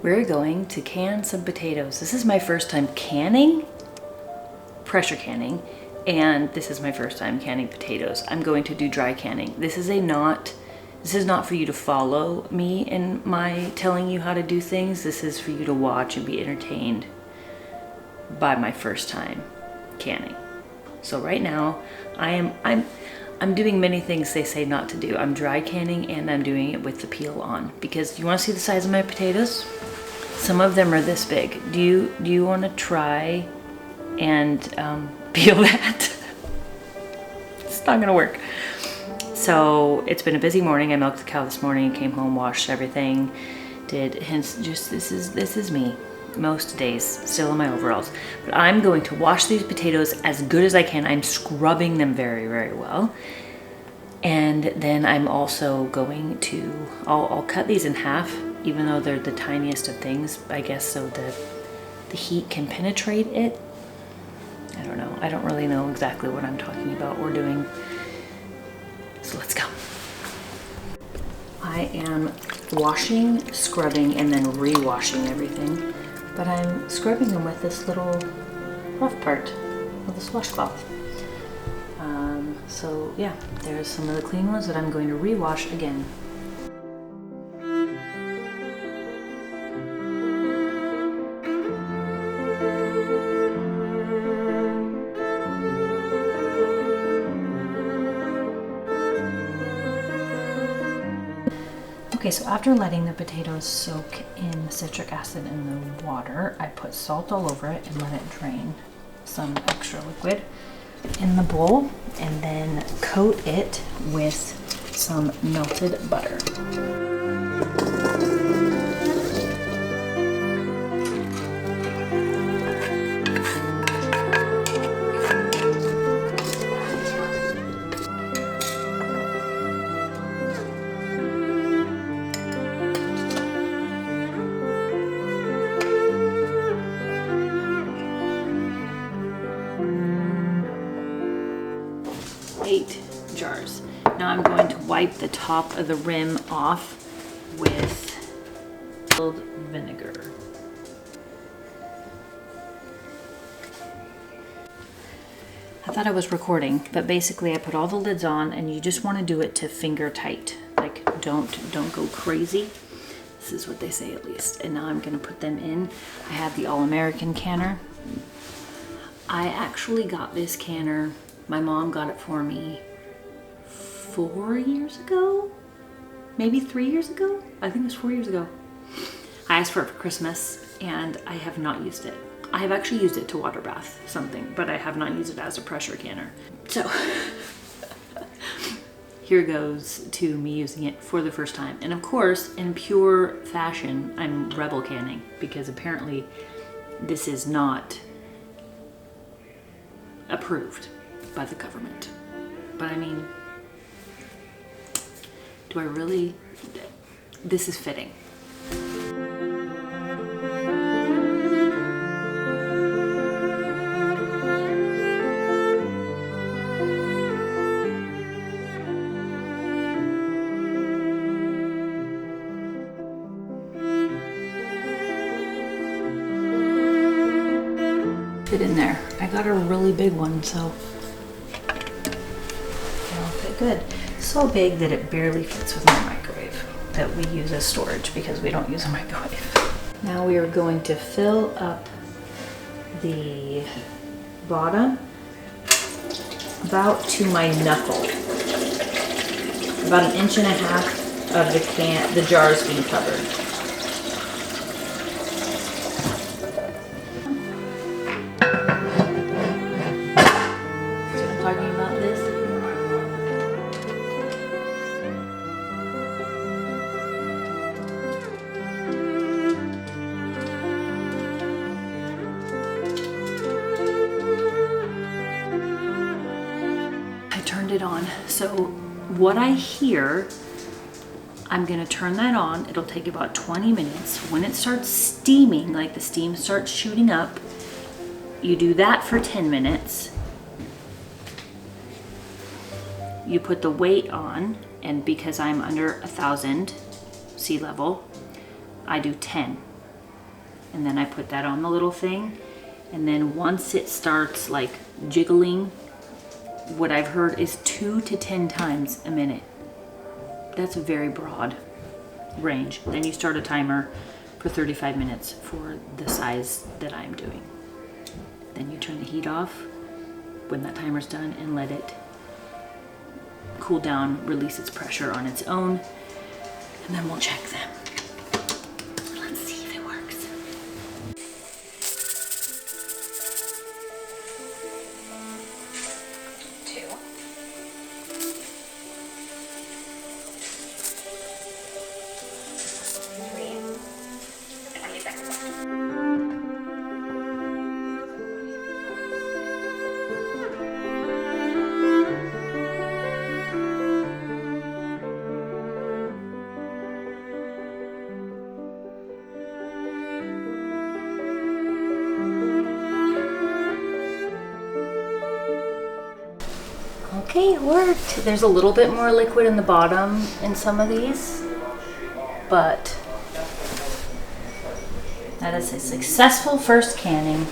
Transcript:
We're going to can some potatoes. This is my first time canning, pressure canning, and this is my first time canning potatoes. I'm going to do dry canning. This is not for you to follow me in my telling you how to do things. This is for you to watch and be entertained by my first time canning. So right now, I'm doing many things they say not to do. I'm dry canning and I'm doing it with the peel on, because you want to see the size of my potatoes? Some of them are this big. Do you want to try and peel that? It's not gonna work. So it's been a busy morning. I milked the cow this morning, came home, washed everything, hence just this is me most days, still in my overalls. But I'm going to wash these potatoes as good as I can. I'm scrubbing them very, very well. And then I'm also going to, I'll cut these in half, even though they're the tiniest of things, I guess, so the heat can penetrate it. I don't know. I don't really know exactly what I'm talking about or doing. So let's go. I am washing, scrubbing, and then re-washing everything. But I'm scrubbing them with this little rough part of this washcloth. So yeah, there's some of the clean ones that I'm going to re-wash again. Okay, so after letting the potatoes soak in the citric acid in the water, I put salt all over it and let it drain some extra liquid in the bowl, and then coat it with some melted butter. 8 jars. Now I'm going to wipe the top of the rim off with distilled vinegar. I thought I was recording, but basically I put all the lids on, and you just want to do it to finger tight. Like don't go crazy. This is what they say, at least. And now I'm going to put them in. I have the All-American canner. I actually got this canner. My mom got it for me 4 years ago, maybe 3 years ago. I think it was 4 years ago. I asked for it for Christmas, and I have not used it. I have actually used it to water bath something, but I have not used it as a pressure canner. So here goes to me using it for the first time. And of course, in pure fashion, I'm rebel canning, because apparently this is not approved by the government. But I mean, do I really? This is fitting. Fit in there. I got a really big one, so it'll fit good. So big that it barely fits with my microwave that we use as storage because we don't use a microwave. Now we are going to fill up the bottom about to my knuckle. About 1.5 inches of the jar is being covered. It on. So what I hear, I'm gonna turn that on. It'll take about 20 minutes. When it starts steaming, like the steam starts shooting up, you do that for 10 minutes. You put the weight on, and because I'm under 1,000 sea level, I do 10. and then I put that on the little thing. And then once it starts like jiggling, what I've heard is 2 to 10 times a minute. That's a very broad range. Then you start a timer for 35 minutes for the size that I'm doing. Then you turn the heat off when that timer's done and let it cool down, release its pressure on its own, and then we'll check them. Let's see if it works. Okay, it worked. There's a little bit more liquid in the bottom in some of these, but that is a successful first canning.